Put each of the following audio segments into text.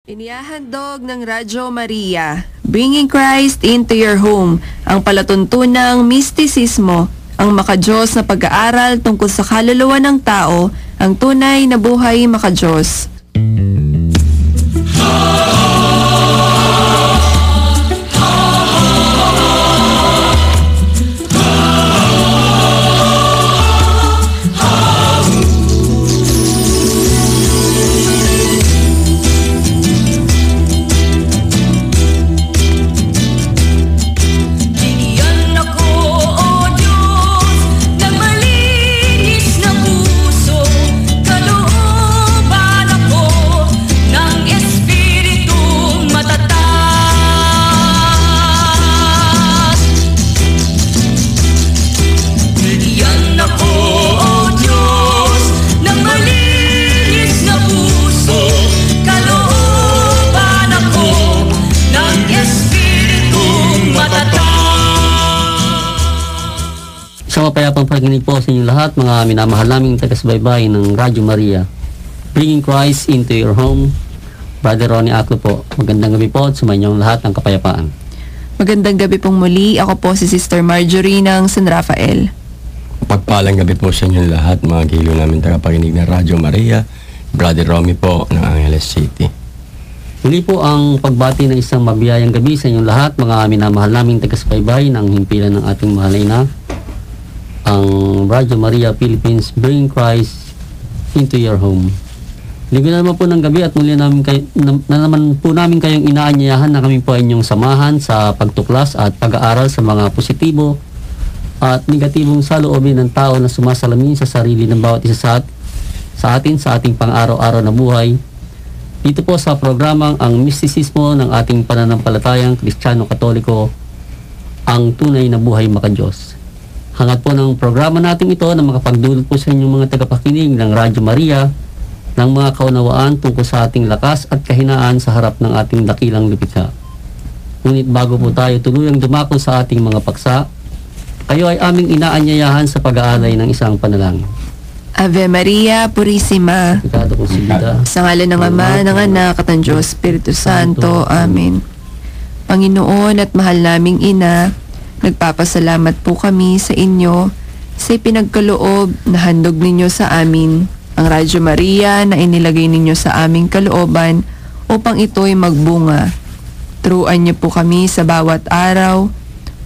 Inihahandog ng Radyo Maria, Bringing Christ into Your Home, ang palatuntunang mistisismo, ang makadiyos na pag-aaral tungkol sa kaluluwa ng tao, ang tunay na buhay makadiyos. Sa mapayapang pakikinig po sa inyong lahat, mga minamahal naming taga-subaybay ng Radyo Maria, Bringing Christ into Your Home. Brother Ronnie Aclo po. Magandang gabi po at sumayin lahat ng kapayapaan. Magandang gabi pong muli. Ako po si Sister Marjorie ng San Rafael. Pagpalang gabi po sa inyong lahat, mga giliw namin tagapakinig ng Radyo Maria. Brother Romy po ng Angeles City. Muli po ang pagbati ng isang mabiyayang gabi sa inyong lahat, mga minamahal naming taga-subaybay ng himpilan ng ating mahal na ina, ang Radyo Maria Philippines, Bring Christ into Your Home. Linggo na naman po ng gabi at muli namin naman po namin kayong inaanyayahan na kami po ay inyong samahan sa pagtuklas at pag-aaral sa mga positibo at negatibong saloobin ng tao na sumasalamin sa sarili ng bawat isa sa ating pang-araw-araw na buhay. Dito po sa programang ang mistisismo ng ating pananampalatayang Kristiyano-Katoliko, ang tunay na buhay makadiyos. Hangat po ng programa natin ito na makapagdulot po sa inyong mga tagapakinig ng Radyo Maria ng mga kaunawaan tungkol sa ating lakas at kahinaan sa harap ng ating dakilang lupita. Ngunit bago po tayo tuluyang dumako sa ating mga paksa, kayo ay aming inaanyayahan sa pag-aalay ng isang panalangin. Ave Maria Purissima, Pagkado kong silida, sa ngalan ng Ama, ng Anak, at ng Diyos, Espiritu Santo. Amen. Panginoon at mahal naming Ina, nagpapasalamat po kami sa inyo sa ipinagkaloob na handog ninyo sa amin, ang Radyo Maria na inilagay ninyo sa aming kalooban upang ito'y magbunga. Turuan niyo po kami sa bawat araw,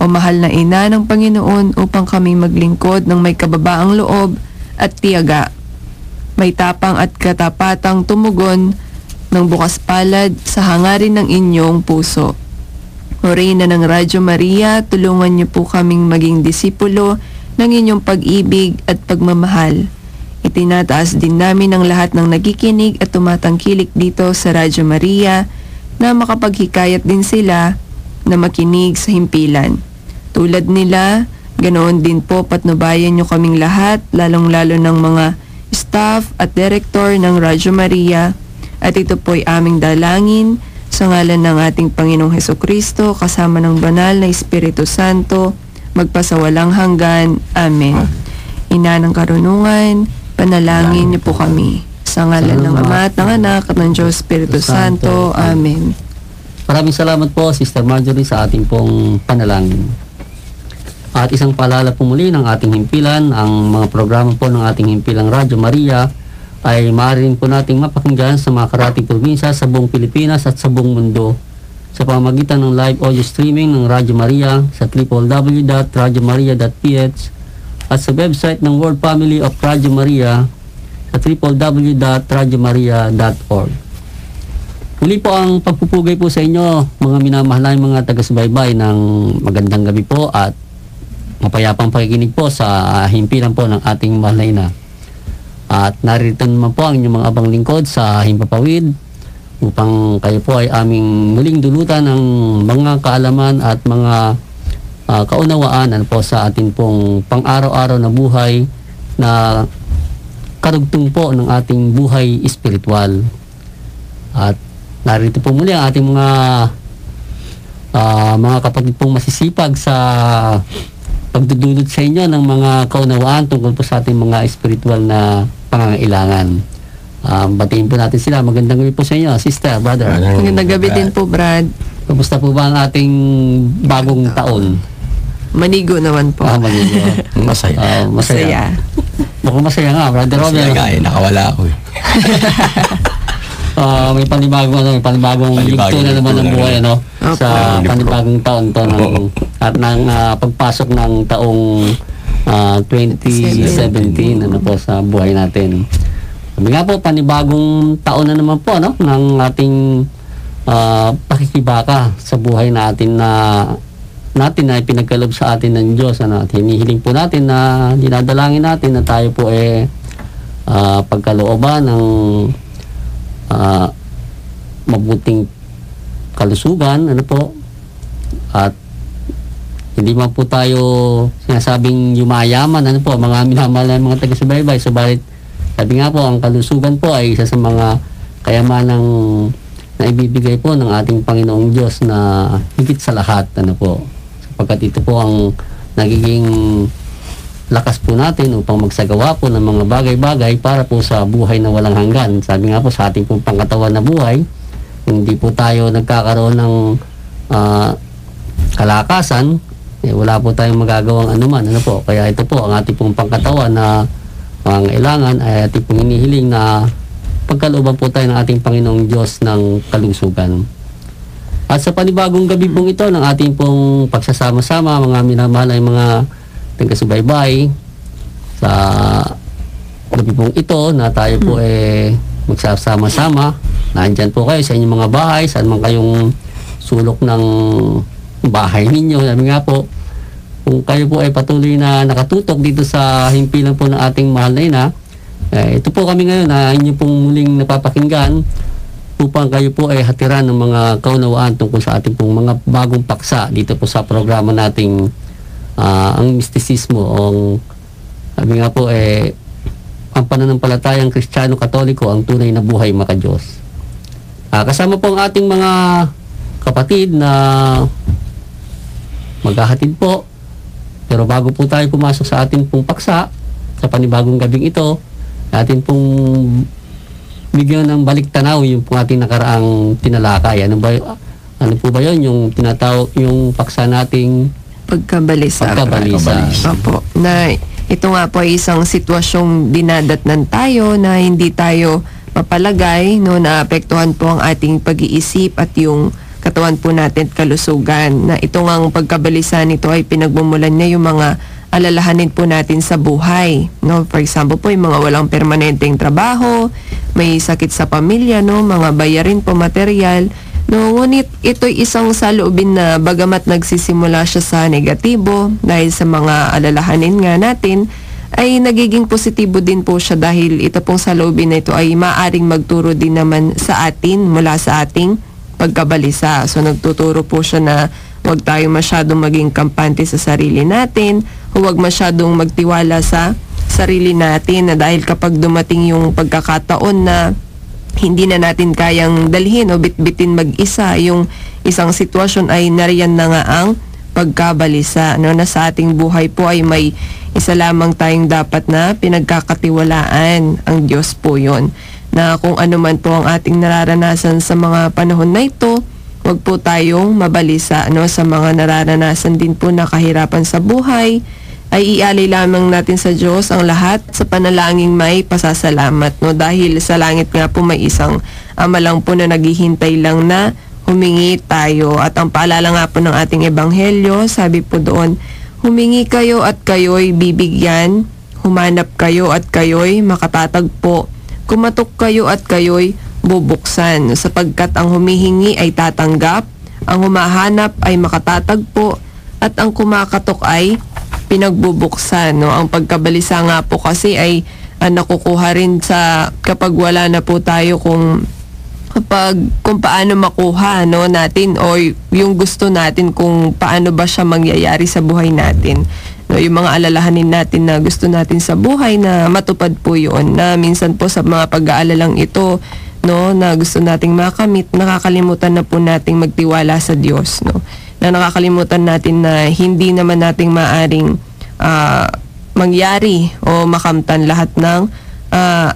o mahal na Ina ng Panginoon, upang kami maglingkod ng may kababaang loob at tiyaga, may tapang at katapatang tumugon ng bukas palad sa hangarin ng inyong puso. O Reyna ng Radyo Maria, tulungan niyo po kaming maging disipulo ng inyong pag-ibig at pagmamahal. Itinataas din namin ang lahat ng nakikinig at tumatangkilik dito sa Radyo Maria na makapaghikayat din sila na makinig sa himpilan. Tulad nila, ganoon din po patnubayan niyo kaming lahat, lalong-lalo ng mga staff at director ng Radyo Maria, at ito po'y aming dalangin sa ngalan ng ating Panginoong Hesukristo, kasama ng banal na Espiritu Santo, magpasawalang hanggan. Amen. Ina ng karunungan, panalangin niyo po kami. Sa ngalan ng Ama at ng Anak at ng Diyos, Espiritu Santo. Amen. Maraming salamat po, Sister Marjorie, sa ating pong panalangin. At isang paalala po muli ng ating himpilan, ang mga programa po ng ating himpilang Radyo Maria ay maaari rin po nating mapakinggan sa mga karating probinsya sa buong Pilipinas at sa buong mundo sa pamamagitan ng live audio streaming ng Radyo Maria sa www.radyomaria.ph at sa website ng World Family of Radyo Maria sa www.radyomaria.org. Muli po ang pagpupugay po sa inyo, mga minamahal na mga taga-subaybay, ng magandang gabi po at mapayapang pakikinig po sa himpilan po ng ating mahal na ina. At narito naman po ang inyong mga abang lingkod sa Himpapawid upang kayo po ay aming muling dulutan ng mga kaalaman at mga kaunawaan po sa ating pong pang-araw-araw na buhay na karugtong po ng ating buhay espiritual. At narito po muli ang ating mga kapatid pong masisipag sa pagdudulot sa inyo ng mga kaunawaan tungkol po sa ating mga espiritual na pangangailangan. Batiin po natin sila. Magandang gabi po sa inyo, sister, brother. Magandang gabi din po, Brad. Kamusta po ba ang ating bagong taon? Manigo naman po. Manigo. Masaya. Masaya. Mukhang masaya nga, brother Robert. Masaya nga nakawala ako eh. May panibagong yugto na naman ng buhay, ano? Sa panibagong taon to at ng pagpasok ng taong 2017, ano po, sa buhay natin. Sabi nga po, panibagong taon na naman po, no? Ng ating pakikibaka sa buhay natin na pinagkalob sa atin ng Diyos, ano? At hinihiling po natin na dinadalangin natin na tayo po pagkalooban ng mabuting kalusugan, ano po, at hindi man po tayo sinasabing yumayaman, ano po, mga minamahal na mga taga-subaybay, subalit sabi nga po, ang kalusugan po ay isa sa mga kayamanang na ibibigay po ng ating Panginoong Diyos na higit sa lahat, ano po, sapagkat ito po ang nagiging lakas po natin upang magsagawa po ng mga bagay-bagay para po sa buhay na walang hanggan. Sabi nga po sa ating pong pangkatawan na buhay, hindi po tayo nagkakaroon ng kalakasan, wala po tayong magagawang anuman, ano po. Kaya ito po ang ating pong pangkatawan na ang kailangan ay ating pong hinihiling na pagkalooban po tayo ng ating Panginoong Diyos ng kalusugan. At sa panibagong gabi pong ito ng ating pong pagsasama-sama, mga minamahal ay mga taga-subaybay, sa gabi pong ito na tayo po magsasama-sama. Nandyan po kayo sa inyong mga bahay, saan man kayong sulok ng bahay ninyo. Sabi nga po, kung kayo po ay patuloy na nakatutok dito sa himpilan po ng ating mahal na ina, ito po kami ngayon na inyo pong muling napapakinggan upang kayo po ay hatiran ng mga kaunawaan tungkol sa ating pong mga bagong paksa dito po sa programa nating ang mistisismo o sabi nga po ang pananampalatayang Kristiyano-Katoliko ang tunay na buhay maka-Diyos. Kasama po ang ating mga kapatid na maghahatid po. Pero bago po tayo pumasok sa ating pong paksa, sa panibagong gabing ito, atin pong bigyan ng balik tanaw yung pong ating nakaraang tinalakay. Ano po ba yun? Yung tinatawag, yung paksa nating Pagkabalisa. Opo. Na ito nga po ay isang sitwasyong dinadatnan tayo na hindi tayo mapalagay, no, na apektuhan po ang ating pag-iisip at yung katawan po natin at kalusugan. Na ito ngang pagkabalisa nito ay pinagmumulan niya yung mga alalahanin po natin sa buhay. No? For example po, yung mga walang permanenteng trabaho, may sakit sa pamilya, no? Mga bayarin po, material. No, ngunit ito'y isang saloobin na bagamat nagsisimula siya sa negatibo dahil sa mga alalahanin nga natin, ay nagiging positibo din po siya dahil ito pong saloobin na ito ay maaring magturo din naman sa atin mula sa ating pagkabalisa. So nagtuturo po siya na huwag tayong masyadong maging kampante sa sarili natin, huwag masyadong magtiwala sa sarili natin na dahil kapag dumating yung pagkakataon na hindi na natin kayang dalhin o bitbitin mag-isa yung isang sitwasyon, ay nariyan na nga ang pagkabalisa. No? Na sa ating buhay po ay may isa lamang tayong dapat na pinagkakatiwalaan, ang Diyos po yon. Na kung ano man po ang ating nararanasan sa mga panahon na ito, huwag po tayong mabalisa, no? Sa mga nararanasan din po na kahirapan sa buhay, ay ialay lamang natin sa Diyos ang lahat sa panalangin may pasasalamat, no? Dahil sa langit nga po may isang ama lang po na naghihintay lang na humingi tayo. At ang paalala nga po ng ating ebanghelyo, sabi po doon, humingi kayo at kayo'y bibigyan, humanap kayo at kayo'y makatatagpo, kumatok kayo at kayo'y bubuksan, sapagkat ang humihingi ay tatanggap, ang humahanap ay makatatagpo, at ang kumakatok ay pinagbubuksan. No? Ang pagkabalisa nga po kasi ay nakukuha rin sa kapag wala na po tayo kung paano makuha, no, natin o yung gusto natin kung paano ba siya mangyayari sa buhay natin. No, yung mga alalahanin natin na gusto natin sa buhay na matupad po yun, na minsan po sa mga pag-aalalang ito, no, na gusto nating makamit, nakakalimutan na po nating magtiwala sa Diyos, no, na nakakalimutan natin na hindi naman nating maaring mangyari o makamtan lahat ng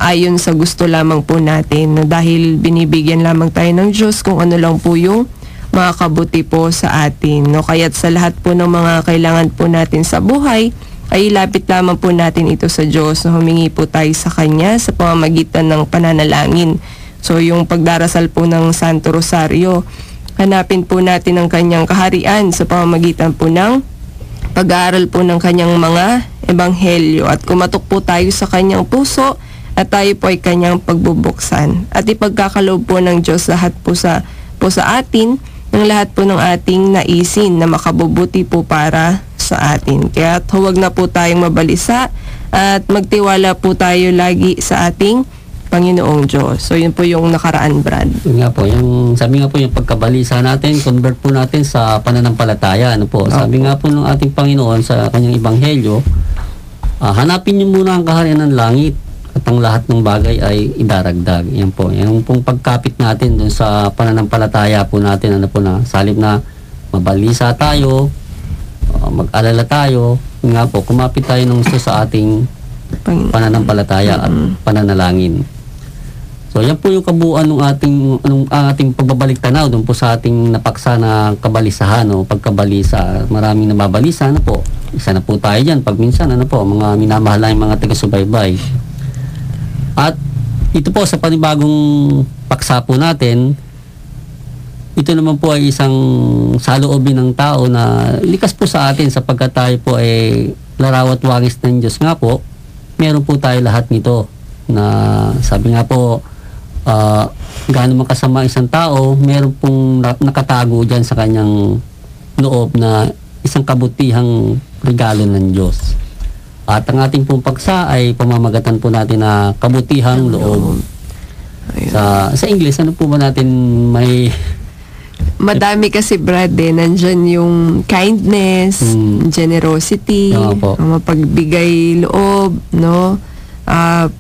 ayon sa gusto lamang po natin, no? Dahil binibigyan lamang tayo ng Diyos kung ano lang po yung makakabuti po sa atin, no? Kaya't sa lahat po ng mga kailangan po natin sa buhay, ay lapit lamang po natin ito sa Diyos, na humingi po tayo sa Kanya sa pamamagitan ng pananalangin. So yung pagdarasal po ng Santo Rosario, hanapin po natin ang Kanyang kaharian sa pamamagitan po ng pag-aaral po ng Kanyang mga ebanghelyo, at kumatok po tayo sa Kanyang puso at tayo po ay Kanyang pagbubuksan, at ipagkakaloob po ng Diyos lahat po sa atin, ng lahat po ng ating naisin na makabubuti po para sa atin. Kaya huwag na po tayong mabalisa at magtiwala po tayo lagi sa ating Panginoong Diyos. So yun po yung nakaraan, Brad. Yun nga po, yung sabi nga po yung pagkabalisa natin, convert po natin sa pananampalataya. Ano po? Sabi nga po ng ating Panginoon sa kanyang ebanghelyo, hanapin niyo muna ang kaharian ng langit at ang lahat ng bagay ay idaragdag. Yan po. Yung pong pagkapit natin dun sa pananampalataya po natin, ano po, na salib na mabalisa tayo, mag-alala tayo, yun nga po, kumapit tayo ng gusto sa ating pananampalataya at pananalangin. So yan po yung kabuuan ng ating pagbabalik tanaw doon po sa ating napaksa na kabalisahan, no? Pagkabalisa, maraming nababalisa, ano po. Isa na po tayo dyan pag minsan, ano po, mga minamahal na yung mga taga-subaybay. At ito po sa panibagong paksa po natin, ito naman po ay isang saloobin ng tao na likas po sa atin sapagkat tayo po ay larawat wangis ng Diyos nga po. Meron po tayo lahat nito na sabi nga po, gaano man kasama isang tao, meron pong nakatago dyan sa kanyang loob na isang kabutihang regalo ng Diyos. At ang ating pong paksa ay pamamagatan po natin na kabutihang loob. Sa English, ano po ba natin may... Madami kasi, Brad, nandyan yung kindness, generosity, mapagbigay loob, no?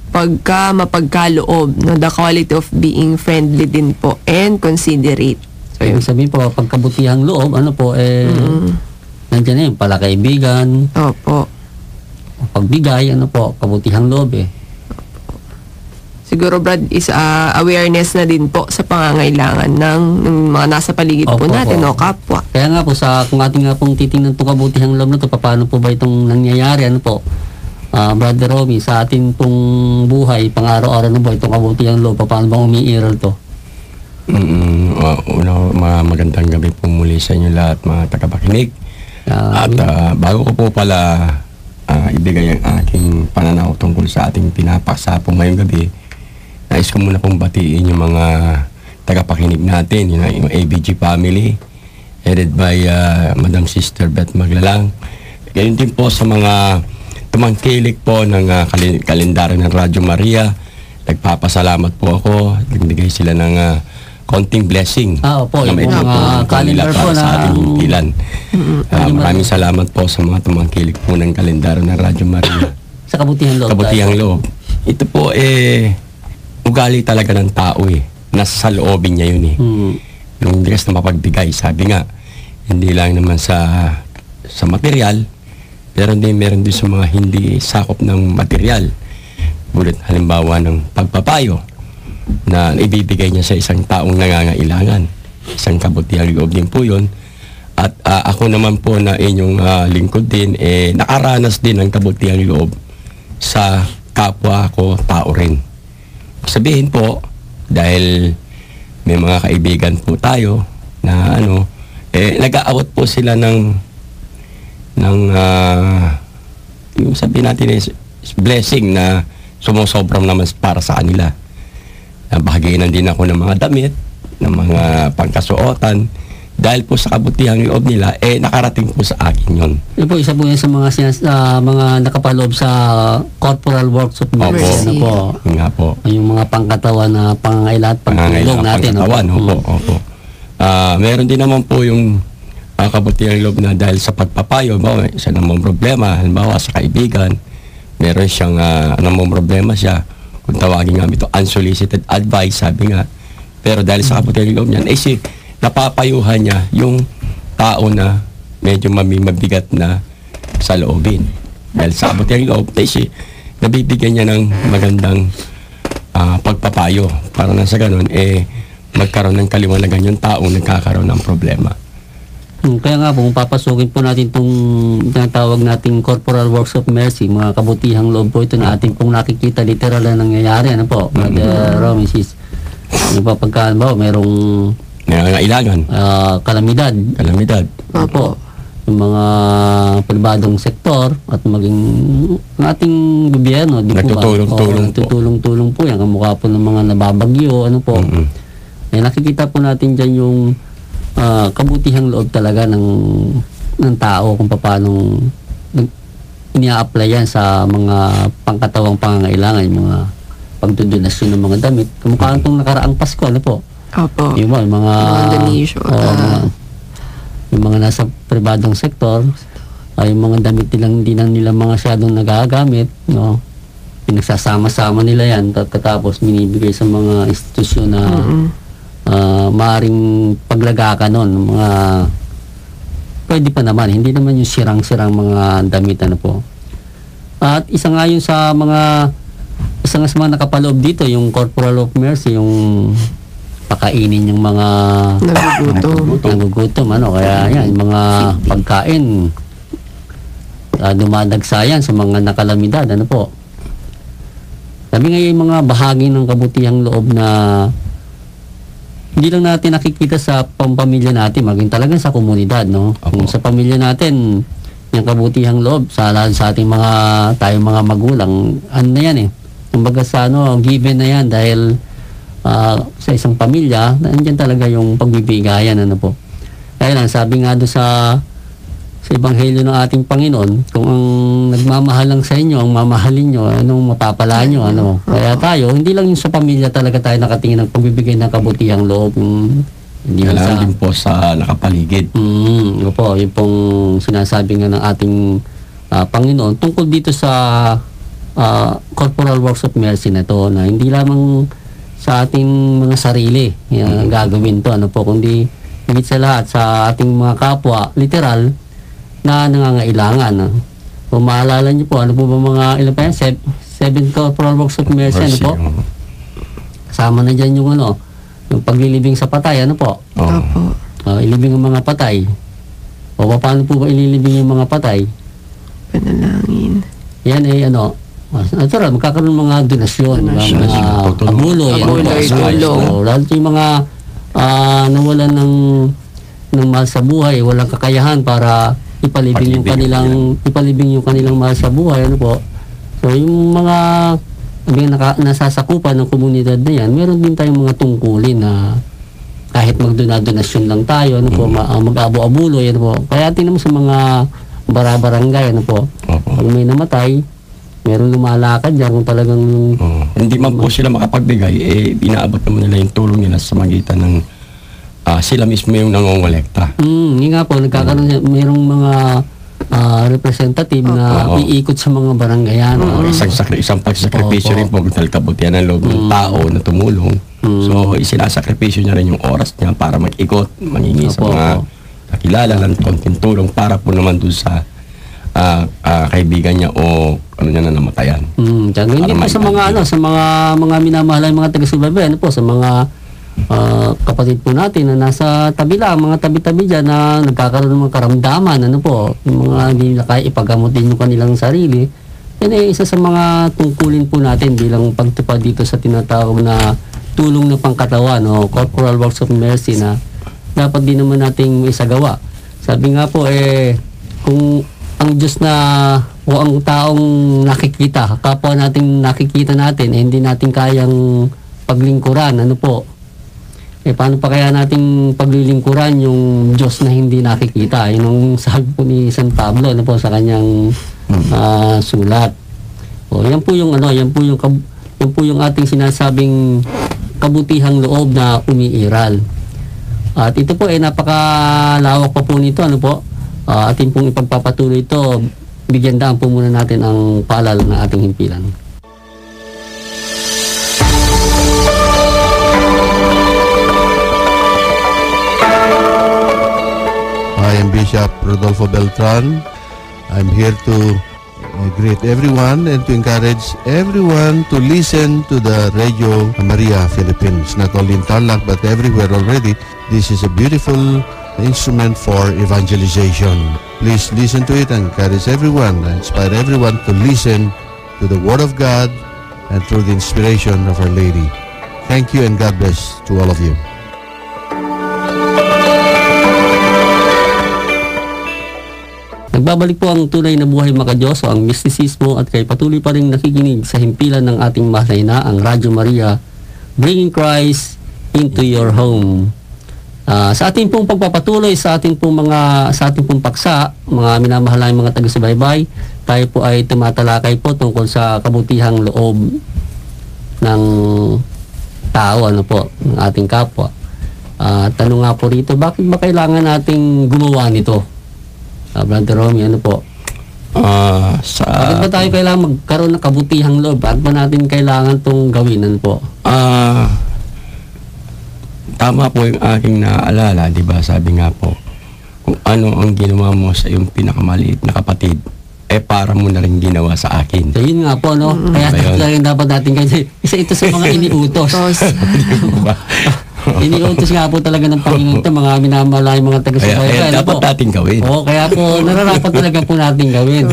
Mapagkaloob, no? The quality of being friendly din po and considerate. So, yung sabihin po, pagkabutihang loob, ano po, nandyan na yung palakaibigan. Opo. Pagbigay, ano po, kabutihang loob Siguro, Brad, is awareness na din po sa pangangailangan ng mga nasa paligid po natin, no, kapwa. Kaya nga po, kung ating nga pong titingnan itong kabutihang loob na ito, paano po ba itong nangyayari, ano po, Brother Romy, sa ating pong buhay, pang-araw-araw na ba itong kabutihang loob, paano ba umiiral to? Magandang gabi po muli sa inyo lahat, mga tagapakinig. At bago ko po pala ibigay ang aking pananaw tungkol sa ating pinapaksa po ngayong gabi, nais ko muna pong batiin yung mga tagapakinig natin, yung ABG family, headed by Madam Sister Beth Maglalang. Gayon din po sa mga tumangkilik po ng kalendaryo ng Radyo Maria. Nagpapasalamat po ako. Nagbigay sila ng konting blessing. Opo, yung mga kalendar po sa ating himpilan. Maraming salamat po sa mga tumangkilik po ng kalendaryo ng Radyo Maria. Sa kabutihang loob. Kabutihang loob. Ito po ugali talaga ng tao Nasa loobin niya yun Yung bigas na mapagbigay, sabi nga, hindi lang naman sa material, pero meron din sa mga hindi sakop ng material. Bulit halimbawa ng pagpapayo na ibibigay niya sa isang taong nangangailangan. Isang kabutihang loob din po yun. At ako naman po na inyong lingkod din, nakaranas din ng kabutihang loob sa kapwa ko tao rin. Sabihin po, dahil may mga kaibigan po tayo na nag-aawat po sila ng yung sabihin natin blessing na sumusobram naman para sa kanila. Bahaginan din ako ng mga damit, ng mga pangkasuotan, dahil po sa kabutihang loob nila, nakarating po sa akin yun. Yun po, isa po yan sa mga nakapaloob sa corporal works of mercy. Nga po. Yung mga pangkatawan na pangangailangan at pagtulong natin. Opo. Meron din naman po yung kabutihang loob na dahil sa pagpapayo, isa namang problema, halimbawa sa kaibigan, meron siyang namang problema siya, kung tawagin nga ito, unsolicited advice, sabi nga. Pero dahil sa kabutihang loob niyan, napapayuhan niya yung tao na medyo mabigat na sa loobin. Dahil sa kabutihang loob, nabibigyan niya ng magandang pagpapayo para na sa ganun, magkaroon ng kaliwanagan yung taong nagkakaroon ng problema. Kaya nga po, kung papasukin po natin itong tinatawag nating Corporal Works of Mercy, mga kabutihang loob po ito na ating pong nakikita literal na nangyayari. Ano po, Brother Romisis? Ano pa pagka, merong nangangailangan, kalamidad. Opo. Yung mga pribadong sektor at maging ang ating gobyerno, di po ba? Nagtutulong-tulong po yan. Kamukha po ng mga nababagyo, ano po. Nakikita po natin dyan yung kabutihang loob talaga ng tao kung paano inia-apply yan sa mga pangkatawang pangangailangan, yung mga pagdodonasyon ng mga damit. Kamukha itong nakaraang Pasko, ano po? Opo. Yung mga donation. Yung mga nasa pribadong sektor, yung mga damit nilang hindi na nila mga masyadong nagagamit, no? Pinagsasama-sama nila yan, tapos minibigay sa mga institusyon na maaring paglagakan nun, mga pwede pa naman, hindi naman yung sirang-sirang mga damit, ano po. At isa nga yun sa mga nakapaloob dito, yung Corporal of Mercy, yung pakainin yung mga nagugutom, ano, kaya yan, yung mga pagkain dumadagsa yan sa mga nakalamidad, ano po. Sabi nga yung mga bahagi ng kabutihang loob na hindi lang natin nakikita sa pampamilya natin, maging talaga sa komunidad, no? Kung sa pamilya natin, yung kabutihang loob, sa ating tayong mga magulang, ano na yan kumbaga sa given na yan dahil sa isang pamilya, nandiyan talaga yung pagbibigayan, ano po. Kaya lang, sabi nga doon sa Ebanghelyo ng ating Panginoon, kung ang nagmamahal lang sa inyo, ang mamahalin nyo, anong mapapala nyo, ano. Kaya tayo, hindi lang yung sa pamilya talaga tayo nakatingin ng pagbibigay ng kabutihang loob. Hindi kailangan din po sa nakapaligid. Opo, yun pong sinasabi nga ng ating Panginoon tungkol dito sa Corporal Works of Mercy na to, na hindi lamang sa ating mga sarili gagawin to, ano po, kundi higit sa lahat sa ating mga kapwa, literal, na nangangailangan. Kung maalala niyo po, ano po ba mga, ilan pa yan? 7 Corporal Works of Mercy, ano po? Kasama na dyan yung yung paglilibing sa patay, ano po? Opo. Ilibing ang mga patay. O paano po ba ililibing yung mga patay? Panalangin. Yan magkakaroon ng mga donasyon, mga abuloy, tulong. Lalo yung mga nawalan ng mahal sa buhay, walang kakayahan para ipalibing yung kanilang mahal sa buhay, ano po. So yung mga nasasakupan ng komunidad na yan, meron din tayong mga tungkulin na kahit magdonasyon lang tayo, ano po, mag-abo-abuloy, ano po. Kaya tingnan mo sa mga barabarangay, ano po. Pag may namatay, meron lumalakad dyan kung talagang hindi man po sila makapagbigay, inaabot naman nila yung tulong nila sa magitan ng sila mismo yung nangongolekta. Hindi nga po, nagkakaroon mayroong mga representative na iikot sa mga barangayan. Isang pagsakripisyo rin po ng kabutihan ng loob ng tao na tumulong. So, isinasakripisyo niya rin yung oras niya para mag-ikot, mangingi sa mga kakilala ng konting tulong para po naman doon sa kaibigan niya o ano niya na namatayan. Hindi po sa mga minamahalay mga taga-subaybay, ano po, sa mga kapatid po natin na nasa tabi lang, mga tabi-tabi dyan na nagkakaroon ng mga karamdaman, ano po, yung mga hindi na kaya ipagamot din yung kanilang sarili. Yan ay isa sa mga tungkulin po natin bilang pagtupad dito sa tinatawag na tulong ng pangkatawan o Corporal Works of Mercy na dapat din naman nating isagawa. Sabi nga po kung ang Diyos o ang taong nakikita, kapwa nating nakikita natin, hindi natin kayang paglingkuran, ano po. Paano pa kaya nating paglilingkuran yung Diyos na hindi nakikita? Yun ang sabi po ni San Pablo, ano po, sa kanyang sulat. Yan po yung ating sinasabing kabutihang loob na umiiral. At ito po napakalawak pa po nito, ano po. Atin pong ipagpapatuloy ito, bigyan daan po muna natin ang paalala ng ating himpilan. I am Bishop Rodolfo Beltran. I'm here to greet everyone and to encourage everyone to listen to the Radio Maria Philippines, not only in Tarlac but everywhere already. This is a beautiful instrument for evangelization. Please listen to it and encourage everyone, inspire everyone to listen to the Word of God and through the inspiration of Our Lady. Thank you and God bless to all of you. Nagbabalik po ang tunay na buhay mga Diyos o ang mistisismo at kayo patuloy pa rin nakikinig sa himpilan ng ating mahal na ina, ang Radyo Maria, bringing Christ into your home. Sa ating pong pagpapatuloy, sa ating pong paksa, mga minamahal na mga taga-subaybay, tayo po ay tumatalakay po tungkol sa kabutihang loob ng tao, ng ating kapwa. Tanong nga po rito, bakit ba kailangan nating gumawa nito? Brother Romy, bakit ba tayo kailangan magkaroon ng kabutihang loob? Bakit ba natin kailangan itong gawin? Tama po yung aking naalala, di ba? Sabi nga po, kung ano ang ginawa mo sa iyong pinakamaliit na kapatid, para mo na rin ginawa sa akin. So yun nga po, no? Kaya dapat natin kasi isa ito sa mga iniutos. Iniutos nga po talaga ng Panginoon ito, mga minamahal mga taga-subaybay. Kaya dapat natin gawin. Kaya po, nararapat talaga po natin gawin.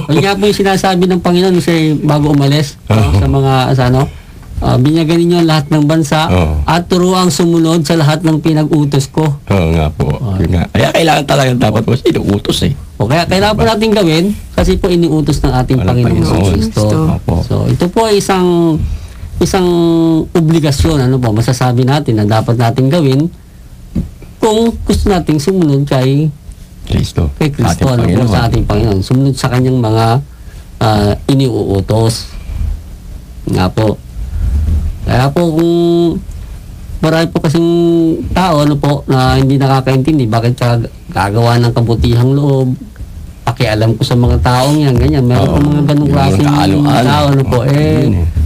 Yun nga po yung sinasabi ng Panginoon bago umalis sa mga, binyagan ninyo ang lahat ng bansa at turuang sumunod sa lahat ng pinag-utos ko. Oo nga po. Kaya kailangan talaga dapat po inuutos kaya kailangan po natin gawin kasi po iniutos ng ating Panginoon Kristo. So ito po ay isang obligasyon, masasabi natin na dapat natin gawin kung gusto nating sumunod kay Kristo. Kay Kristo, sa ating Panginoon. Sumunod sa kanyang mga iniuutos. Nga po. Kaya po kung marami po kasing tao na hindi nakakaintindi bakit gagawa ng kabutihang loob, pakialam ko sa mga taong yan, ganyan. Meron po mga ganung klaseng tao,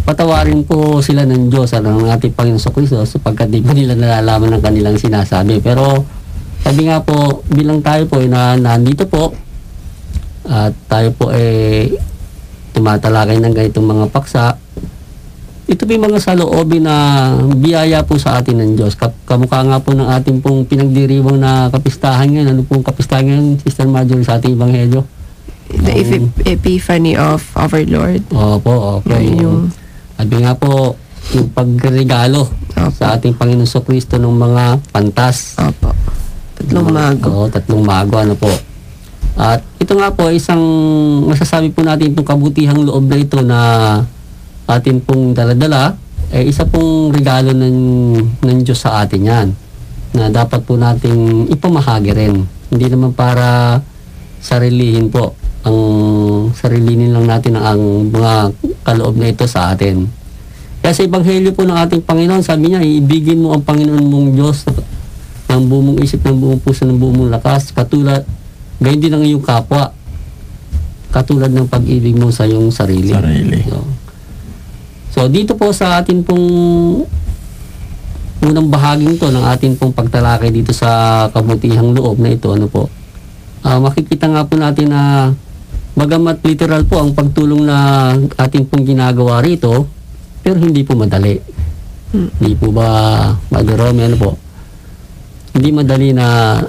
patawarin po sila ng Diyos, ng ating Panginoon Kristo, sapagkat di pa nila nalalaman ng kanilang sinasabi. Pero sabi nga po, bilang tayo po na nandito po, at tayo po tumatalakay ng ganitong mga paksa, ito po yung mga saloobin na biyaya po sa atin ng Diyos. Kamukha nga po ng ating pong pinagdiriwang na kapistahan ngayon. Ano pong kapistahan ngayon, Sister Marjorie, sa ating Ebanghelyo? The Epiphany of our Lord. Opo. Sabi nga po, yung pagregalo sa ating Panginoon Kristo ng mga pantas. Opo. Tatlong mago. Tatlong mago, po. At ito nga po, isang masasabi po natin itong kabutihang loob na ito na atin pong daladala, isa pong regalo ng Diyos sa atin yan, na dapat po nating ipamahagi rin. Hindi naman para sarilihin po, sarilinin lang natin ang mga kaloob na ito sa atin. Kaya sa Ebanghelyo po ng ating Panginoon, sabi niya, ibigin mo ang Panginoon mong Diyos ng buong mong isip, ng buong puso, ng buong mong lakas, gayon din ang iyong kapwa, katulad ng pag-ibig mo sa iyong sarili. So dito po sa atin pong unang bahaging to ng atin pong pagtalakay dito sa kabutihang loob na ito, makikita nga po natin na bagamat literal po ang pagtulong na atin pong ginagawa rito, pero hindi po madali. Hindi po ba, Brother Romy, hindi madali na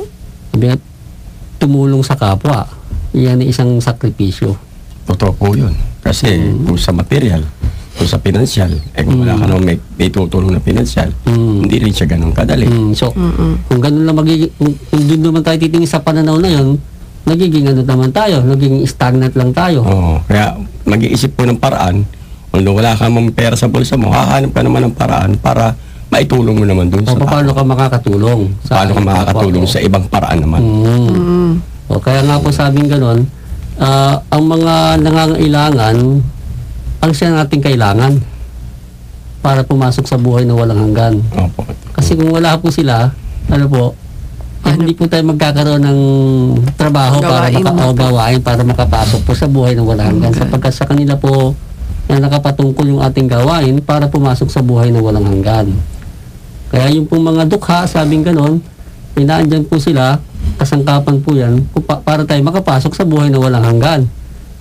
tumulong sa kapwa. Iyan ay isang sakripisyo. Totoo po yun. Kasi kung sa material, kung sa pinansyal, kung wala ka naman may tutulong na pinansyal, hindi rin siya ganun kadali. So, kung ganun lang kung doon naman tayo titingin sa pananaw na yun, nagiging nagiging stagnant lang tayo. Kaya mag-iisip po ng paraan, kung wala ka naman pera sa bulsa mo, hahanap ka naman ng paraan para maitulong mo naman doon sa tao. Paano ka makakatulong? Paano ka makakatulong sa ibang paraan naman? Kaya nga po sabing ganun, ang mga nangangailangan, ang siya nating kailangan para pumasok sa buhay na walang hanggan. Kasi kung wala po sila, hindi po tayo magkakaroon ng trabaho gawain para makapasok po sa buhay na walang hanggan. Sapagkat sa kanila po na nakapatungkol yung ating gawain para pumasok sa buhay na walang hanggan. Kaya yung pong mga dukha, sabing ganon, inaandyan po sila, kasangkapan po yan, para tayo makapasok sa buhay na walang hanggan.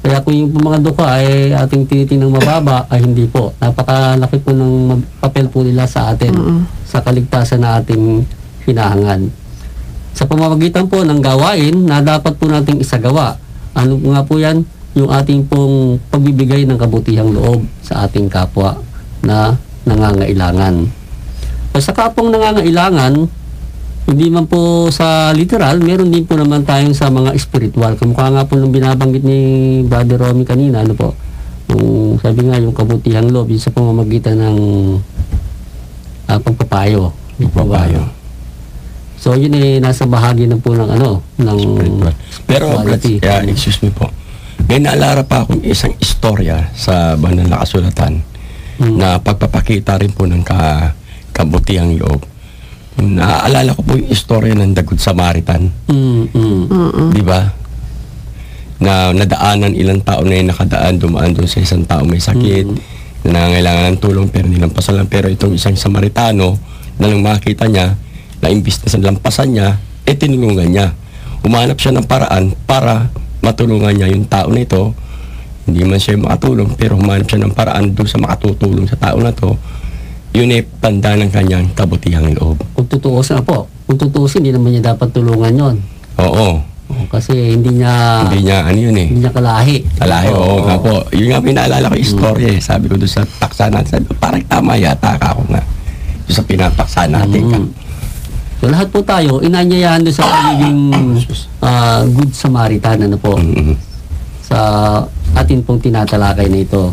Kaya kung yung mga duka ay ating tinitingnan mababa, ay hindi po. Napakalaki po ng papel po nila sa atin sa kaligtasan na ating hinahangad. Sa pamamagitan po ng gawain na dapat po nating isagawa. Ano nga po yan? Yung ating pong pagbibigay ng kabutihang loob sa ating kapwa na nangangailangan. Sa kapwang nangangailangan, hindi man po sa literal, meron din po naman tayong sa mga spiritual. Kamukha nga po nung binabanggit ni Brother Romy kanina, ano po, yung, sabi nga yung kabutihang loob, yung sa pamamagitan ng pagpapayo. Pagpapayo. So yun eh, nasa bahagi na po ng ng spiritual. Pero, excuse me po, may naalala pa akong isang istorya sa banal na kasulatan na pagpapakita rin po ng kabutihang loob. Naaalala ko po yung istorya ng The Good Samaritan. Di ba? Na nadaanan ilang tao na yung dumaan doon sa isang tao may sakit, na nangangailangan ng tulong pero nilampasan lang. Pero itong isang Samaritano na lang makita niya, na imbis na sa lampasan niya, tinulungan niya. Umanap siya ng paraan para matulungan niya yung tao na ito. Hindi man siya makatulong, pero humanap siya ng paraan doon sa makatutulong sa tao na to. Yun ay tanda ng kanyang kabutihang loob. Kung tutuusin hindi naman niya dapat tulungan yon. Oo. Kasi hindi niya hindi niya kalahi. Oo nga po. Yun nga pinaalala ko yung istorya eh. Sabi ko doon sa paksa natin, parang tama yata ako nga. Doon sa pinapaksa natin. So lahat po tayo, inanyayahan doon sa pagiging good Samaritan, sa atin pong tinatalakay na ito.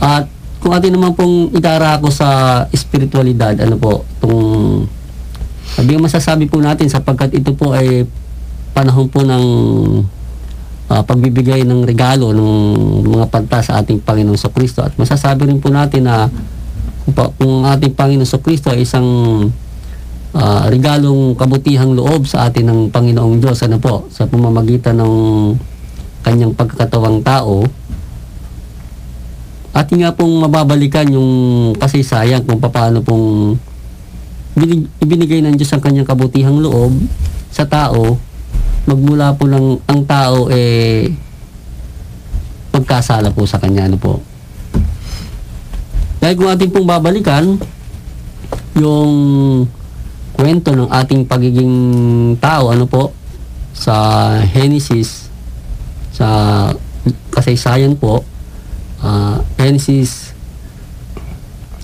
At kung atin naman pong idarako sa espiritualidad, masasabi po natin sapagkat ito po ay panahon po ng pagbibigay ng regalo ng mga panta sa ating Panginoong Kristo. At masasabi rin po natin na kung ating Panginoong Kristo ay isang regalong kabutihang loob sa atin ng Panginoong Diyos, sa pamamagitan ng kanyang pagkakatawang tao, atin nga pong mababalikan yung kasaysayan kung paano pong ibinigay ng Diyos ang kanyang kabutihang loob sa tao, magmula po lang ang tao magkasala po sa kanya, Dahil kung atin pong babalikan yung kwento ng ating pagiging tao, sa Genesis, sa kasaysayan po, Genesis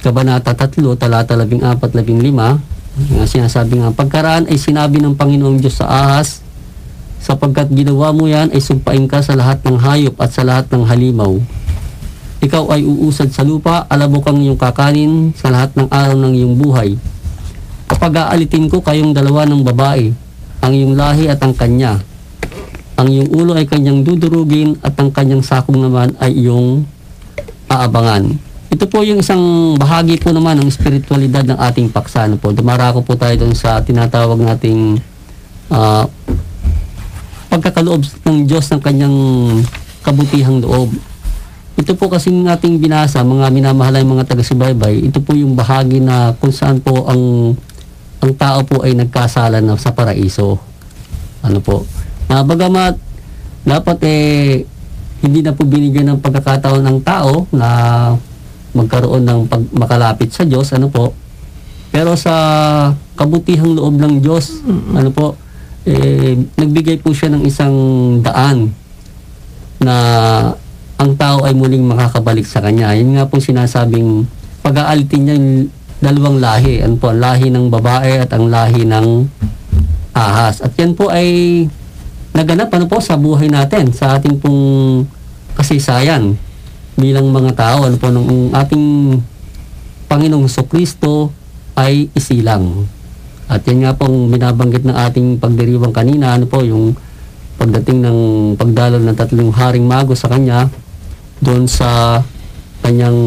Kabanata 3, talata 14-15, sinasabi nga, pagkaraan ay sinabi ng Panginoong Diyos sa ahas, sapagkat ginawa mo yan ay sumpain ka sa lahat ng hayop at sa lahat ng halimaw. Ikaw ay uusad sa lupa, alabok ang iyong kakanin sa lahat ng araw ng iyong buhay. Kapag aalitin ko kayong dalawa ng babae, ang iyong lahi at ang kanya. Ang iyong ulo ay kanyang dudurugin at ang kanyang sakong naman ay iyong aabangan. Ito po yung isang bahagi po naman ng espiritualidad ng ating paksa. Dumarako po tayo doon sa tinatawag nating pagkakaloob ng Diyos ng kanyang kabutihang loob. Ito po kasing ating binasa, mga minamahalay mga taga-subaybay, ito po yung bahagi na kung saan po ang tao po ay nagkasala na sa paraiso. Bagamat dapat hindi na po binigyan ng pagkakataon ng tao na magkaroon ng makalapit sa Diyos, pero sa kabutihang loob ng Diyos, nagbigay po siya ng isang daan na ang tao ay muling makakabalik sa kanya. Yun nga po sinasabing pag-aalitin niya yung dalawang lahi. Ang lahi ng babae at ang lahi ng ahas. At yan po ay naganap sa buhay natin, sa ating pong kasaysayan bilang mga tao. Ng ating Panginoong Kristo ay isilang. At yan nga pong binabanggit ng ating pagdiriwang kanina, yung pagdating ng pagdalo ng 3 haring mago sa kanya, doon sa kanyang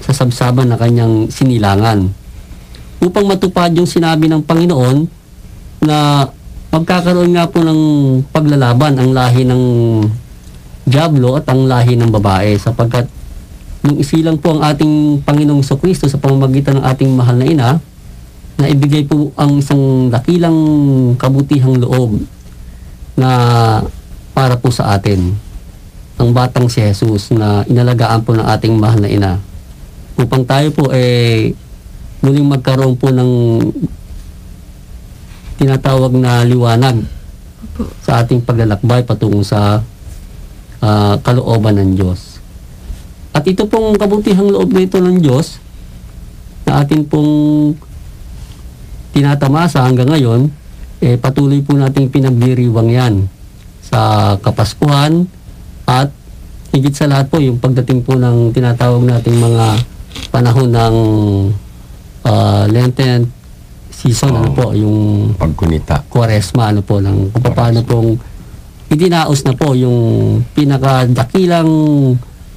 sa sabsaban na kanyang sinilangan. Upang matupad yung sinabi ng Panginoon na magkakaroon nga po ng paglalaban ang lahi ng Diablo at ang lahi ng babae, sapagkat nung isilang po ang ating Panginoong Kristo sa pamamagitan ng ating mahal na ina, na ibigay po ang isang dakilang kabutihang loob na para po sa atin. ang batang si Jesus na inalagaan po ng ating mahal na ina. Upang tayo po muling magkaroon po ng tinatawag na liwanag sa ating paglalakbay patungo sa kalooban ng Diyos. At ito pong kabutihang loob nito ng Diyos na atin pong tinatamasa hanggang ngayon, patuloy po nating pinagdiriwang yan sa Kapaskuhan at higit sa lahat po yung pagdating po ng tinatawag nating mga panahon ng Lenten season, ano po, yung pagkunita. Kwaresma, ano po, ng kung paano pong idinaos na po yung pinakadakilang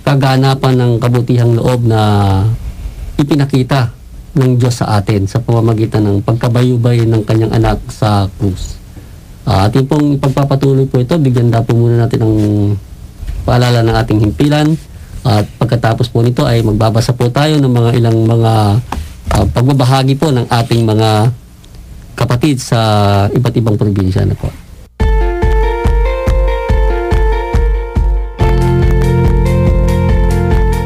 kaganapan ng kabutihang loob na ipinakita ng Diyos sa atin sa pamamagitan ng pagkabayubay ng kanyang anak sa krus. Atin pong ipagpapatuloy po ito, bigyan na po muna natin ng paalala ng ating himpilan at pagkatapos po nito ay magbabasa po tayo ng mga ilang mga pagbabahagi po ng ating mga kapatid sa iba't ibang probinsya na po.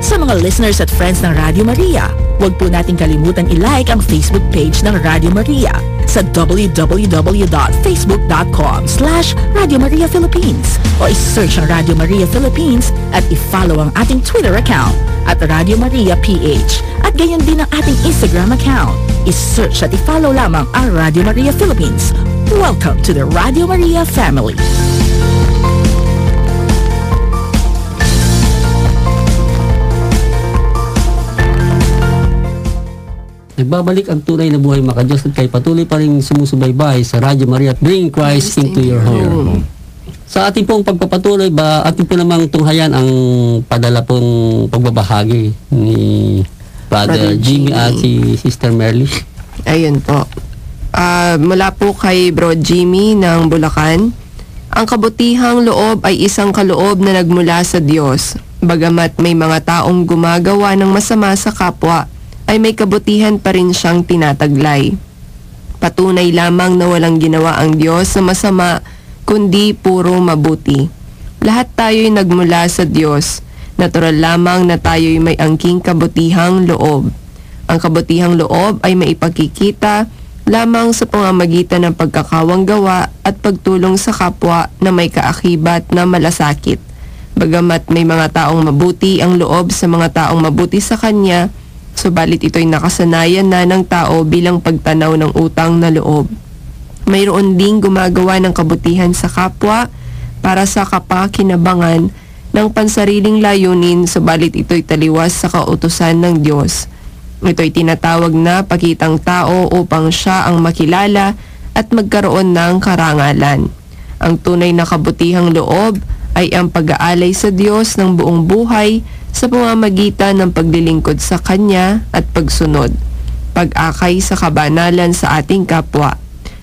Sa mga listeners at friends ng Radio Maria, huwag po nating kalimutan i-like ang Facebook page ng Radio Maria sa www.facebook.com/Radio Maria Philippines o i-search ang Radio Maria Philippines at i-follow ang ating Twitter account at Radio Maria PH at gayon din ang ating Instagram account. I-search at i-follow lamang ang Radio Maria Philippines. Welcome to the Radio Maria family. Nagbabalik ang tunay na buhay makadiyos at kay patuloy pa rin sumusubaybay sa Radio Maria at Bring Christ into your home. Sa ating pong pagpapatuloy ating po namang tunghayan ang padala pong pagbabahagi ni Brother Jimmy at si Sister Merly. Ayun po. Mula po kay Bro Jimmy ng Bulacan, ang kabutihang loob ay isang kaloob na nagmula sa Diyos. Bagamat may mga taong gumagawa ng masama sa kapwa, ay may kabutihan pa rin siyang tinataglay. Patunay lamang na walang ginawa ang Diyos na masama, kundi puro mabuti. Lahat tayo'y nagmula sa Diyos. Natural lamang na tayo'y may angking kabutihang loob. Ang kabutihang loob ay maipakikita lamang sa pamamagitan ng pagkakawang gawa at pagtulong sa kapwa na may kaakibat na malasakit. Bagamat may mga taong mabuti ang loob sa mga taong mabuti sa Kanya, subalit ito'y nakasanayan na ng tao bilang pagtanaw ng utang na loob. Mayroon ding gumagawa ng kabutihan sa kapwa para sa kapakinabangan ng pansariling layunin, subalit ito'y taliwas sa kautusan ng Diyos. Ito'y tinatawag na pakitang tao upang siya ang makilala at magkaroon ng karangalan. Ang tunay na kabutihang loob ay ang pag-aalay sa Diyos ng buong buhay sa pamamagitan ng paglilingkod sa Kanya at pagsunod, pag-akay sa kabanalan sa ating kapwa.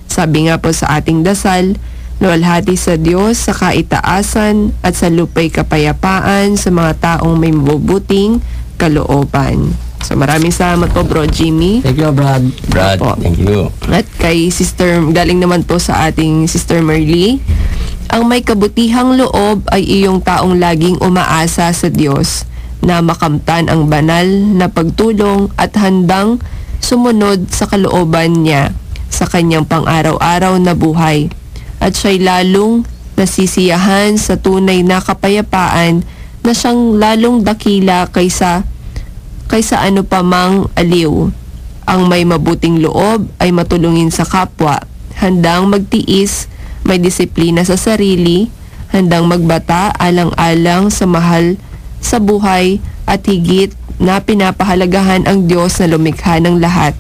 Sabi nga po sa ating dasal, luwalhati sa Diyos sa kaitaasan at sa lupay kapayapaan sa mga taong may mabubuting kalooban. So maraming salamat po Bro Jimmy. Thank you, Brad. Brad, Opo. thank you. At kay Sister, galing naman po sa ating Sister Merly, ang may kabutihang loob ay iyong taong laging umaasa sa Diyos na makamtan ang banal na pagtulong at handang sumunod sa kalooban niya sa kanyang pang-araw-araw na buhay. At siya'y lalong nasisiyahan sa tunay na kapayapaan na siyang lalong dakila kaysa ano pa mang aliw. Ang may mabuting loob ay matulungin sa kapwa, handang magtiis, may disiplina sa sarili, handang magbata alang-alang sa mahal sa buhay at higit na pinapahalagahan ang Diyos na lumikha ng lahat.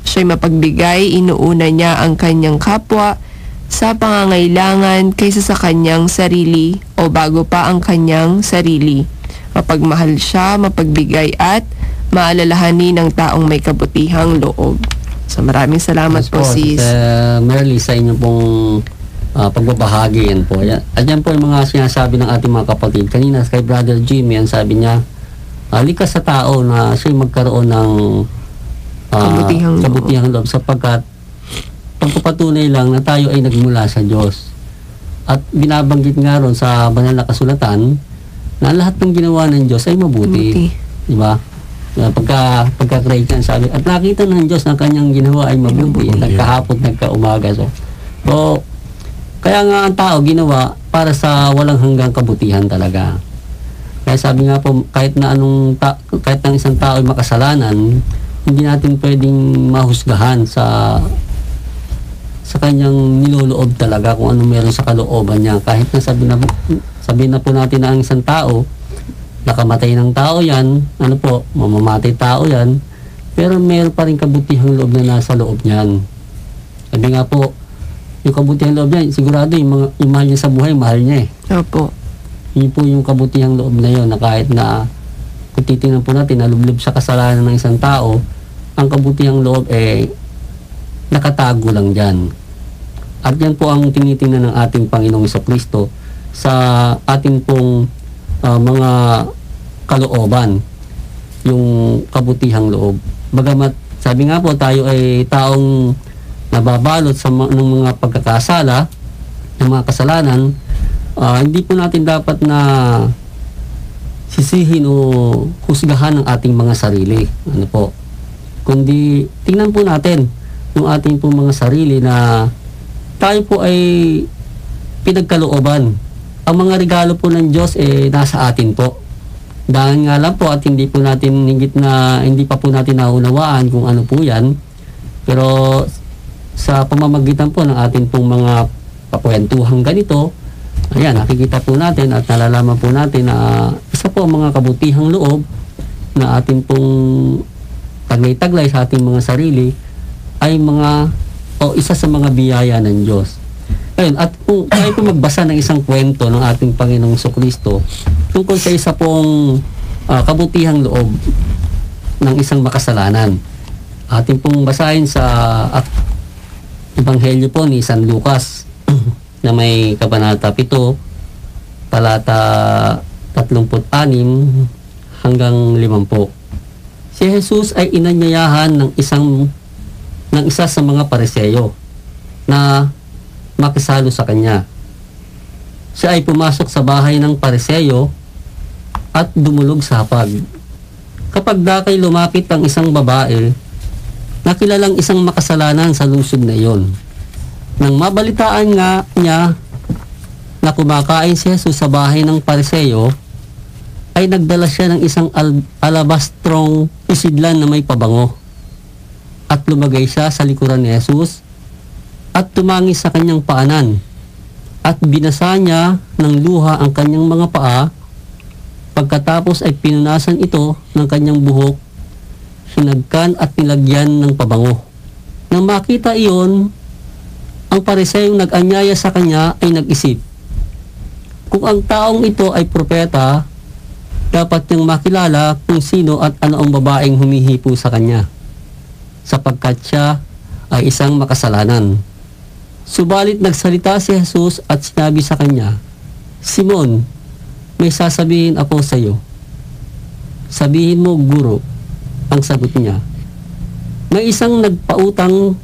Siya'y mapagbigay, inuuna niya ang kanyang kapwa sa pangangailangan kaysa sa kanyang sarili o bago pa ang kanyang sarili. Mapagmahal siya, mapagbigay at maalalahanin ng taong may kabutihang loob. So maraming salamat po sis. Merly sa inyong pong pagbabahagi yan po. At yan po yung mga sinasabi ng ating mga kapatid. Kanina kay Brother Jimmy, ang sabi niya, likas sa tao na siya'y magkaroon ng kabutihang loob sapagkat pagpapatunay lang na tayo ay nagmula sa Diyos. At binabanggit nga ron sa banal na kasulatan na lahat ng ginawa ng Diyos ay mabuti. Di ba? Pagka-create yan, sabi, at nakita ng Diyos na kanyang ginawa ay mabuti. Nagkahapon, nagkaumaga. So, kaya nga ang tao ginawa para sa walang hanggang kabutihan talaga. Kaya sabi nga po, kahit na isang tao ay makasalanan, hindi natin pwedeng mahusgahan sa kanyang niloloob talaga kung ano meron sa kalooban niya. Kahit na sabi na po natin na ang isang tao, nakamatay ng tao yan, mamamatay tao yan, pero meron pa rin kabutihang loob na nasa loob niyan. Sabi nga po, yung kabutihang loob niya, sigurado yung mahal niya sa buhay, mahal niya Opo. Yun po yung kabutihang loob na yun, na kahit na kung titingnan po natin, nalublob sa kasalanan ng isang tao, ang kabutihang loob nakatago lang dyan. At yan po ang tinitingnan ng ating Panginoong Jesucristo sa ating pong mga kalooban, yung kabutihang loob. Bagamat sabi nga po, tayo ay taong nababalot ng mga pagkakasala, ng mga kasalanan, hindi po natin dapat na sisihin o husgahan ang ating mga sarili. Kundi tingnan po natin yung ating po mga sarili na tayo po ay pinagkalooban. Ang mga regalo po ng Diyos nasa atin po. Dahil nga lang po at hindi pa po natin naunawaan kung ano po yan. Pero sa pamamagitan po ng ating pong mga pakwentuhang ganito, ayan, nakikita po natin at nalalaman po natin na isa po ang mga kabutihang loob na ating pong taglay-taglay sa ating mga sarili ay isa sa mga biyaya ng Diyos. Ayun, at kung tayo po magbasa ng isang kwento ng ating Panginoong Jesucristo tungkol sa isa pong kabutihang loob ng isang makasalanan. Ating pong basahin sa Ebanghelyo po ni San Lucas na may kabanata 7, talata 36 hanggang 50. Si Jesus ay inanyayahan ng isa sa mga Pariseo na makisalo sa kanya. Siya ay pumasok sa bahay ng Pariseo at dumulog sa hapag. Kapag dakay lumapit ang isang babae, nakilalang isang makasalanan sa lungsod na iyon. Nang mabalitaan nga niya na kumakain si Jesus sa bahay ng Pariseo, ay nagdala siya ng isang alabastrong isidlan na may pabango. At lumagay siya sa likuran ni Jesus at tumangis sa kanyang paanan. At binasa niya ng luha ang kanyang mga paa. Pagkatapos ay pinunasan ito ng kanyang buhok, hinagkan at nilagyan ng pabango. Nang makita iyon, ang Pariseyong nag-anyaya sa kanya ay nag-isip, kung ang taong ito ay propeta, dapat niyang makilala kung sino at ano ang babaeng humihipo sa kanya, sapagkat siya ay isang makasalanan. Subalit nagsalita si Jesus at sinabi sa kanya, Simon, may sasabihin ako sa iyo. Sabihin mo, Guro, ang sagot niya. May isang nagpautang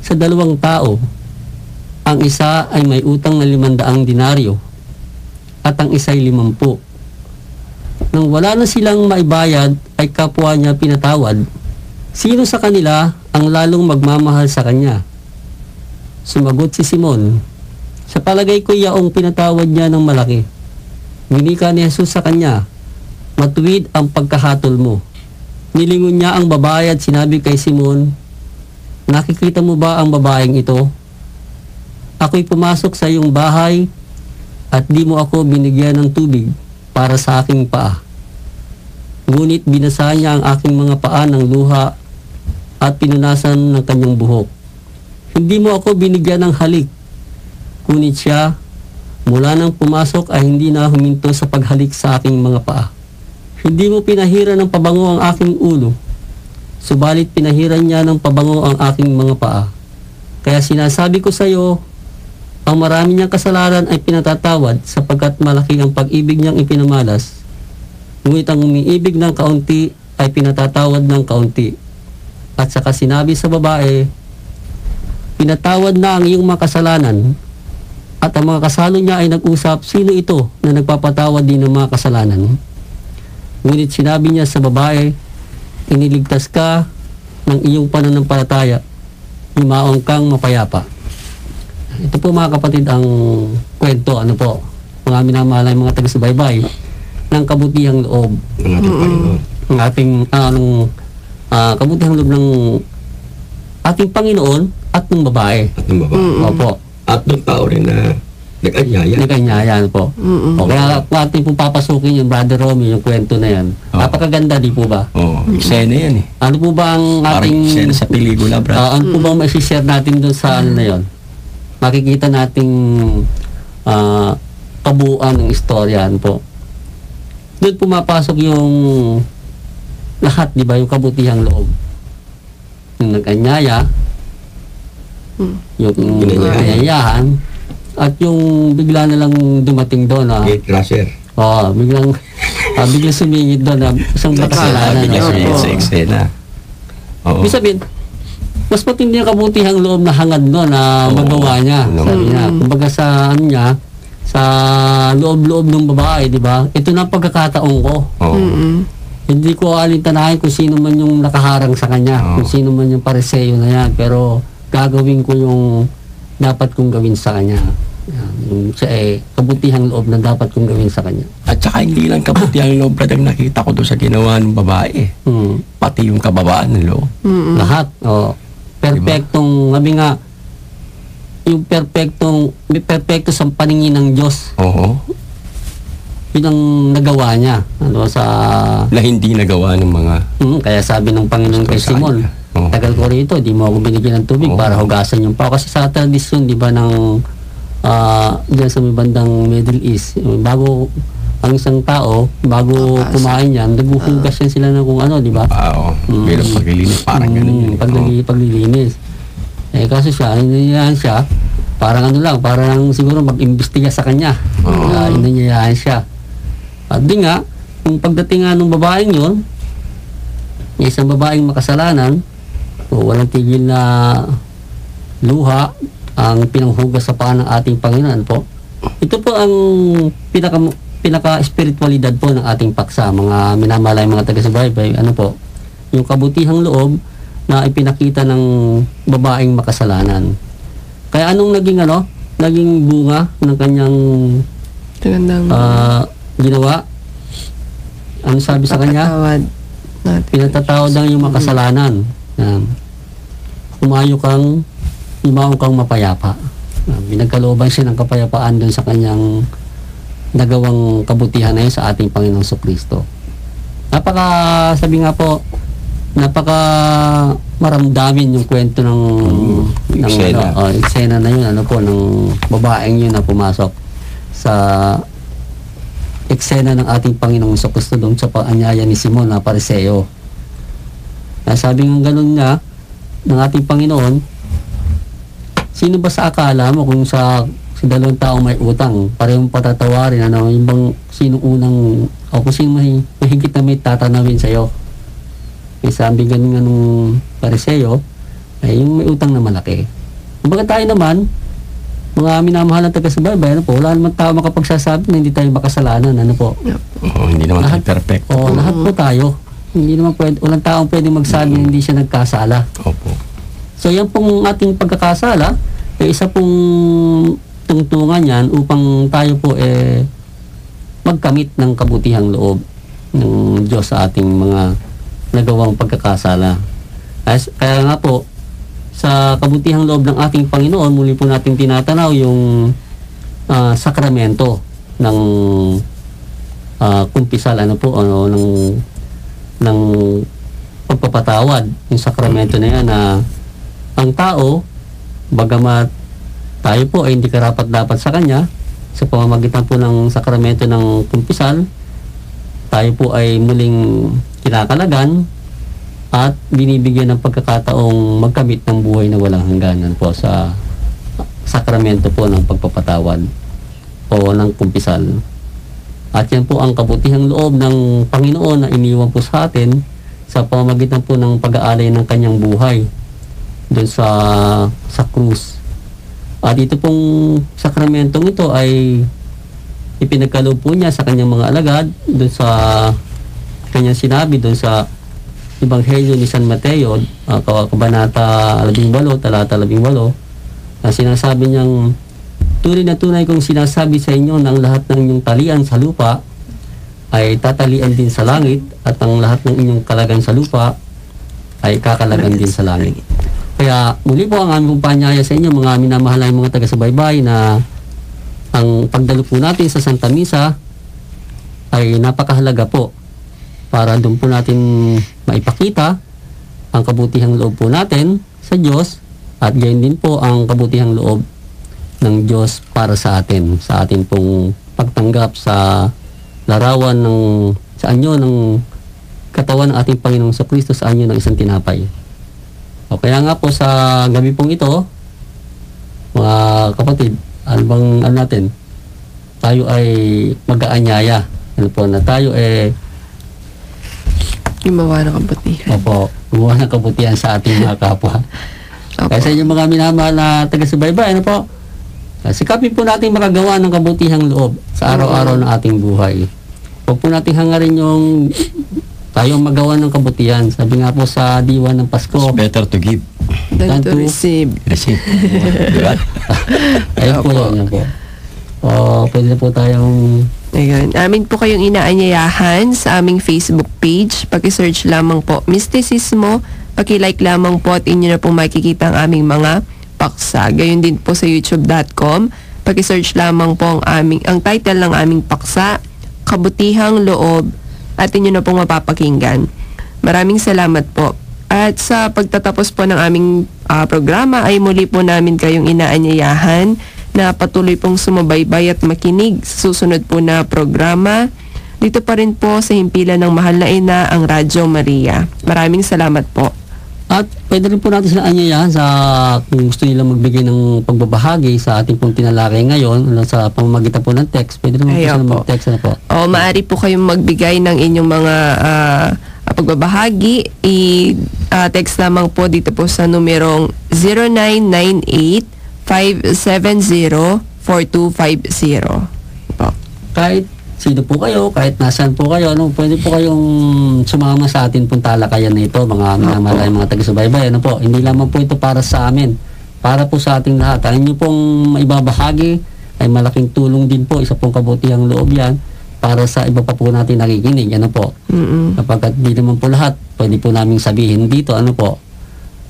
sa 2 tao. Ang isa ay may utang na 500 denaryo at ang isa ay 50. Nang wala na silang maibayad, ay kapwa niya pinatawad. Sino sa kanila ang lalong magmamahal sa kanya? Sumagot si Simon, sa palagay ko yaong pinatawad niya ng malaki. Winika ni Jesus sa kanya, matuwid ang pagkahatol mo. Nilingon niya ang babae at sinabi kay Simon, nakikita mo ba ang babaeng ito? Ako'y pumasok sa iyong bahay at di mo ako binigyan ng tubig para sa aking paa. Ngunit binasa niya ang aking mga paa ng luha at pinunasan ng kanyang buhok. Hindi mo ako binigyan ng halik. Ngunit siya, mula nang pumasok ay hindi na huminto sa paghalik sa aking mga paa. Hindi mo pinahira ng pabango ang aking ulo. Subalit pinahiran niya ng pabango ang aking mga paa. Kaya sinasabi ko sa iyo, ang marami niyang kasalanan ay pinatatawad sapagkat malaki ang pag-ibig niyang ipinamalas. Ngunit ang umiibig ng kaunti ay pinatatawad ng kaunti. At saka sinabi sa babae, pinatawad na ang iyong mga kasalanan. At ang mga kasalo niya ay nag-usap, sino ito na nagpapatawad din ng mga kasalanan? Ngunit sinabi niya sa babae, iniligtas ka ng iyong pananampalataya, yumaong kang mapayapa. Ito po mga kapatid ang kwento, ano po, mga minamahalay mga taga-subaybay ng kabutihang loob Ng ating Panginoon. ng ating kabutihang loob ng ating Panginoon at ng babae. At ng babae. Opo. At ng tao rin na nag-anyaya. Nagkanyaya po. O kaya kung ating pong papasukin yung Brother Romy, yung kwento na yan. Oo. Napakaganda, di po ba? Oo, eksena yan eh. Ano po ba ang Parang ating... eksena sa pelikula, brad. ano po ba ang mai-share natin doon sa ano na yon? Makikita nating kabuuan ng istorya, ano po. Doon pumapasok yung lahat, di ba? Yung kabutihang loob. Yung nag-anyaya, yung anyayahan, at yung bigla na lang dumating doon na Gate crusher. biglang sumingit doon na isang makasalanan. Bigla sumingit sa eksena. Oo. Ibig sabihin, mas matindi ang kabutihang loob na hangad doon na Oo. magawa niya. Oo. Sabi niya, kumbaga sa ano niya, sa loob-loob ng babae, di ba? Ito na ang pagkakataon ko. Oo. Hindi ko alintanahin kung sino man yung nakaharang sa kanya, Oo. kung sino man yung pariseyo na yan. Pero gagawin ko yung dapat kong gawin sa kanya. Yan, yung siya kabutihang loob na dapat kong gawin sa kanya. At saka hindi lang kabutihang loob, brad, ang nakita ko doon sa ginawa ng babae. Pati yung kababaan ng loob. Lahat. Perfectong, sabi nga, yung perfecto sa paningin ng Diyos. Oo. Yun ang nagawa niya. Ano, sa... Na hindi nagawa ng mga... kaya sabi ng Panginoon kay Sa Simon, kanya. Oo. tagal ko rito, di mo ako binigyan ng tubig Oo. para hugasan yung pao. Kasi sa tradisyon, di ba, ng dyan sa may bandang Middle East, bago ang isang tao, bago kumain yan, naghuhugas yan sila ng kung ano, di ba? Oo. Bilang paglilinis, parang ganun yun. Oo. Paglilinis. Kaso siya, hinayaan siya, parang ano lang, parang siguro mag-imbestiga sa kanya. Hinayaan siya. At di nga, kung pagdating nga ng babaeng yun, isang babaeng makasalanan, walang tigil na luha ang pinanghugas sa paa ng ating Panginoon po. Ito po ang pinaka-spiritualidad po ng ating paksa, mga minamalay, mga taga-subaybay. Ano po? Yung kabutihang loob na ipinakita ng babaeng makasalanan. Kaya anong naging bunga ng kanyang ginawa? Ano sabi sa kanya? Pinatatawad lang yung makasalanan. Yumaong kang mapayapa. Binagkalooban siya ng kapayapaan dun sa kanyang nagawang kabutihan na yun sa ating Panginoong Kristo. Sabi nga po, napaka maramdamin yung kwento ng eksena na yun, ng babaeng yun na pumasok sa eksena ng ating Panginoong Kristo doon sa paanyaya ni Simon na Pariseo. Sabi nga ganun nga ng ating Panginoon, sino ba sa akala mo kung sa dalawang taong may utang, parehong patatawarin, yung bang sino unang, o kung sino mahigit na may tatanawin sa'yo? Sabi ganun nga nung Pariseo, yung may utang na malaki. Kumbaga tayo naman, mga minamahal ng taga-subaybay, wala naman tao makapagsasabi na hindi tayo makasalanan, Hindi naman tayo perfect. Lahat po tayo. Hindi naman walang taong pwedeng magsabi na hindi siya nagkasala. Opo. So yan pong ating pagkakasala, isa pong tungtungan yan upang tayo po magkamit ng kabutihang loob ng Diyos sa ating mga nagawang pagkakasala. Kaya nga po, sa kabutihang loob ng ating Panginoon, muli po natin tinatanaw yung sakramento ng kumpisal, ng pagpapatawad. Yung sakramento na yan na ang tao, bagamat tayo po ay hindi karapat-dapat sa kanya, sa pamamagitan po ng sakramento ng kumpisal, tayo po ay muling kinakalagan at binibigyan ng pagkakataong magkamit ng buhay na walang hangganan po sa sakramento po ng pagpapatawad o ng kumpisal. At yan po ang kabutihang loob ng Panginoon na iniwan po sa atin sa pamamagitan po ng pag-aalay ng kanyang buhay doon sa krus. At ito pong sakramentong ito ay ipinagkaloob po niya sa kanyang mga alagad doon sa kanyang sinabi doon sa Ebanghelyo ni San Mateo, Kabanata 18, talata 18, na sinasabi niyang, tunay na tunay kong sinasabi sa inyo na ang lahat ng inyong talian sa lupa ay tatalian din sa langit, at ang lahat ng inyong kalagan sa lupa ay kakalagan din sa langit. Kaya muli po ang aming panyaya sa inyo, mga minamahalang mga taga-subaybay, na ang pagdalo po natin sa Santa Misa ay napakahalaga po para doon po natin maipakita ang kabutihang loob po natin sa Diyos, at gayon din po ang kabutihang loob ng Diyos para sa atin, sa atin pong pagtanggap sa larawan ng sa anyo ng katawan ng ating Panginoong Kristo, sa anyo ng isang tinapay. O kaya nga po sa gabi pong ito, mga kapatid, ano natin? Tayo ay mag-aanyaya. Ano po, na tayo Gumawa ng kabutihan. Opo, gumawa ng kabutihan sa ating mga kapwa. Opo. Kaya sa inyong mga minamahal na taga-subaybay, ano po? Sikapin po natin makagawa ng kabutihang loob sa araw-araw ng ating buhay. Huwag po natin hangarin yung tayong magawa ng kabutihan. Sabi nga po sa diwa ng Pasko, It's better to give. Than to receive. Receive. Diba? ayun po yun po. O, pwede na po tayong Ayun. Amin po kayong inaanyayahan sa aming Facebook page. Paki-search lamang po Mysticismo. Paki-like lamang po at inyo na po makikita ang aming mga paksa. Gayon din po sa youtube.com. Paki-search lamang po ang title ng aming paksa, Kabutihang Loob, at inyo na pong mapapakinggan. Maraming salamat po. At sa pagtatapos po ng aming programa ay muli po namin kayong inaanyayahan na patuloy pong sumabaybay at makinig sa susunod po na programa. Dito pa rin po sa himpilan ng Mahal na Ina, ang Radyo Maria. Maraming salamat po. At pwede rin po natin sila anyayahan sa kung gusto nila magbigay ng pagbabahagi sa ating pong tinalakay ngayon sa pamamagitan po ng text. Pwede rin po sila mag-text na po. O, maaari po kayong magbigay ng inyong mga pagbabahagi. I-text lamang po dito po sa numerong 0998-570-4250. Po. Kahit sino po kayo, kahit nasaan po kayo, pwede po kayong sumama sa atin pong talakayan na ito, mga minamahal, mga taga-subaybay. Ano po, hindi lamang po ito para sa amin, para po sa ating lahat. Ang inyo pong maibabahagi ay malaking tulong din po, isa pong kabutihang loob yan, para sa iba pa po natin nakikinig. Ano po, kapag hindi naman po lahat, pwede po namin sabihin dito, ano po,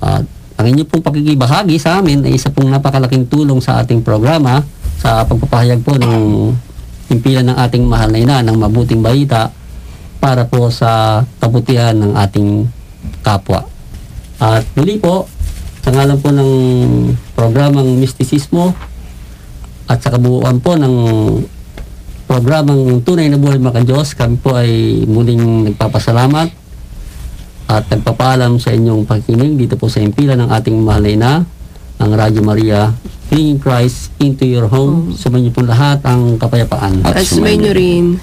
ang inyo pong pakikibahagi sa amin ay isa pong napakalaking tulong sa ating programa, sa pagpapahayag po ng himpilan ng ating mahal na ina ng mabuting balita para po sa kabutihan ng ating kapwa. At muli po, sa ngalan po ng programang Mysticismo at sa kabuuan po ng programang Tunay na Buhay Maka Diyos, kami po ay muling nagpapasalamat at nagpapaalam sa inyong pakikinig dito po sa himpilan ng ating mahal na ina, ang Radyo Maria, bringing Christ into your home. Sumayin niyo po lahat ang kapayapaan. At sumayin niyo rin